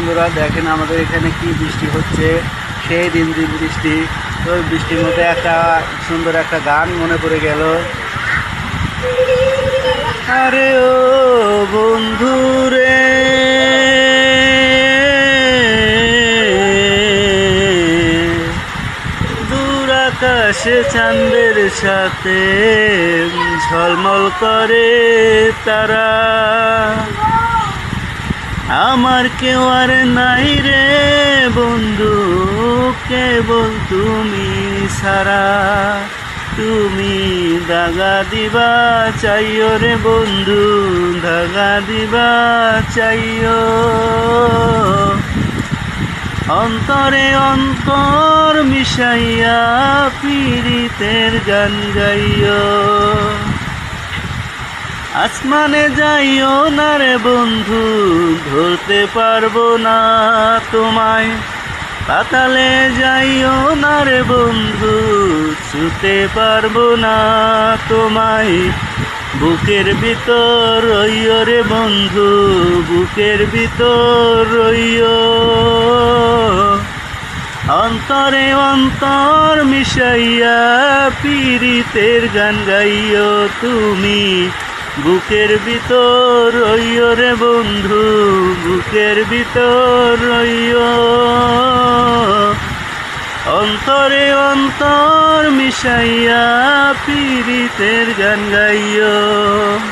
বন্ধুরা, দেখেন আমাদের এখানে কি বৃষ্টি হচ্ছে, সেই দিন দিন বৃষ্টি। তো বৃষ্টির মধ্যে একটা সুন্দর একটা গান মনে পড়ে গেল। আরে ও বন্ধু রে, দূর আকাশে চাঁদের সাথে ঝলমল করে তারা, আমার কেউ আর নাই রে বন্ধু, কেবল তুমি ছাড়া। তুমি দাগা দিবা চাইও রে বন্ধু, দাগা দিবা চাইও। অন্তরে অন্তর মিশাইয়া পীড়িতের গান গাইও। আসমানে যাইও না রে বন্ধু, ধরতে পারবো না তোমায়। পাতালে যাইও না রে বন্ধু, ছুতে পারবো না তোমায়। বুকের ভিতর রইও রে বন্ধু, বুকের ভিতর রইও। অন্তরে অন্তর মিশাইয়া পীড়িতের গান গাইও তুমি। বুকের ভিতর রইও রে বন্ধু, বুকের ভিতর রইও। অন্তরে অন্তর মিশাইয়া পীড়িতের গান গাইও।